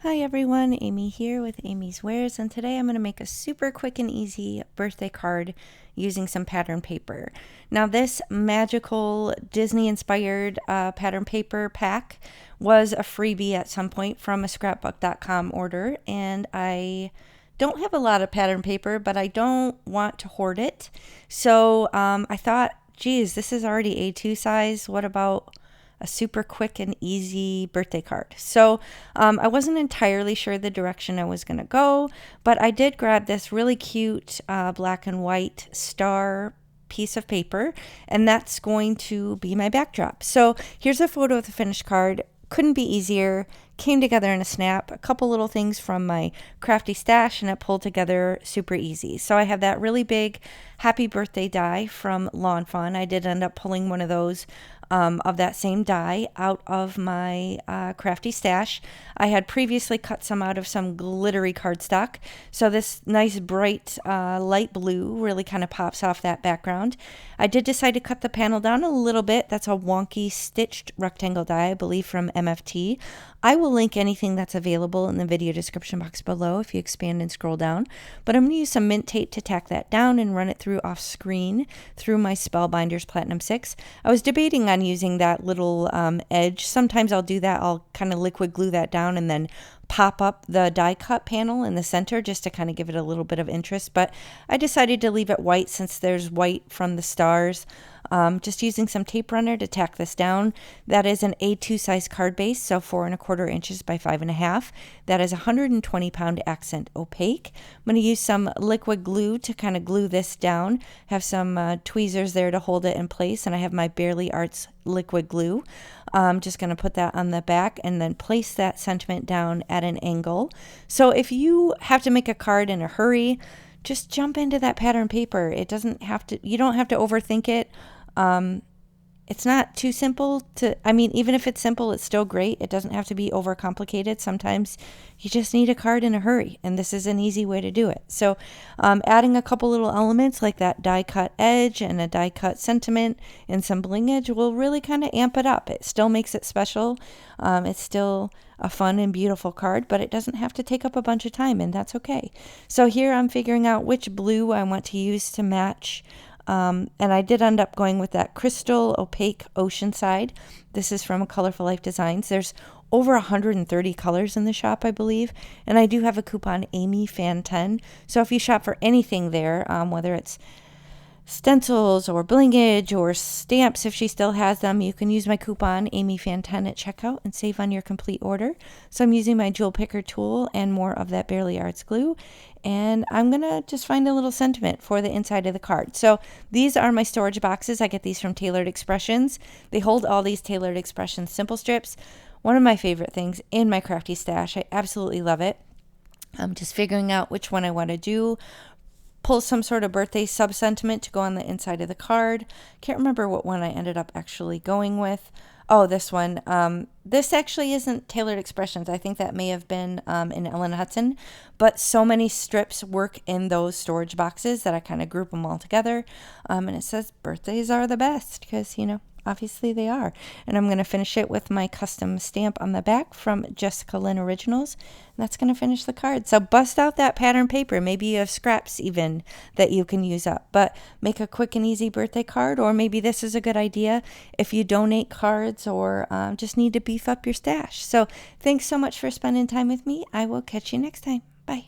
Hi everyone, Amy here with Amy's Wares, and today I'm going to make a super quick and easy birthday card using some pattern paper. Now this magical Disney-inspired pattern paper pack was a freebie at some point from a scrapbook.com order, and I don't have a lot of pattern paper, but I don't want to hoard it. So I thought, geez, this is already A2 size. What about a super quick and easy birthday card? So I wasn't entirely sure the direction I was going to go, but I did grab this really cute black and white star piece of paper, and that's going to be my backdrop. So here's a photo of the finished card. Couldn't be easier. Came together in a snap. A couple little things from my crafty stash, and it pulled together super easy. So I have that really big happy birthday die from Lawn Fawn. I did end up pulling one of those of that same die out of my crafty stash. I had previously cut some out of some glittery cardstock, so this nice bright light blue really kind of pops off that background. I did decide to cut the panel down a little bit. That's a wonky stitched rectangle die, I believe from MFT. I will link anything that's available in the video description box below if you expand and scroll down, but I'm going to use some mint tape to tack that down and run it through off screen through my Spellbinders Platinum 6. I was debating on using that little edge. Sometimes I'll do that. I'll kind of liquid glue that down and then pop up the die cut panel in the center just to kind of give it a little bit of interest, but I decided to leave it white since there's white from the stars. Just using some tape runner to tack this down. That is an A2 size card base, so 4 1/4 inches by 5 1/2. That is 120 pound accent opaque. I'm going to use some liquid glue to kind of glue this down. Have some tweezers there to hold it in place, and I have my Barely Arts liquid glue. I'm just going to put that on the back and then place that sentiment down at an angle. So if you have to make a card in a hurry, just jump into that pattern paper. It doesn't have to, you don't have to overthink it. It's not too simple to, I mean, even if it's simple, it's still great. It doesn't have to be overcomplicated. Sometimes you just need a card in a hurry, and this is an easy way to do it. So adding a couple little elements like that die cut edge and a die cut sentiment and some blingage will really kind of amp it up. It still makes it special. It's still a fun and beautiful card, but it doesn't have to take up a bunch of time, and that's okay. So here I'm figuring out which blue I want to use to match. And I did end up going with that crystal opaque Oceanside. This is from Colorful Life Designs. There's over 130 colors in the shop, I believe, and I do have a coupon AMYFAN10. So if you shop for anything there, whether it's stencils or blingage or stamps, if she still has them, you can use my coupon AMYFAN10 at checkout and save on your complete order. So I'm using my jewel picker tool and more of that Barely Arts glue, and I'm gonna just find a little sentiment for the inside of the card. So these are my storage boxes. I get these from Tailored Expressions. They hold all these Tailored Expressions simple strips. One of my favorite things in my crafty stash. I absolutely love it. I'm just figuring out which one I want to do. Pull some sort of birthday sub-sentiment to go on the inside of the card. Can't remember what one I ended up actually going with. Oh, this one. This actually isn't Tailored Expressions. I think that may have been in Ellen Hudson, but so many strips work in those storage boxes that I kind of group them all together. And it says birthdays are the best because, you know, obviously they are. And I'm going to finish it with my custom stamp on the back from Jessica Lynn Originals. And that's going to finish the card. So bust out that pattern paper. Maybe you have scraps even that you can use up. But make a quick and easy birthday card. Or maybe this is a good idea if you donate cards or just need to beef up your stash. So thanks so much for spending time with me. I will catch you next time. Bye.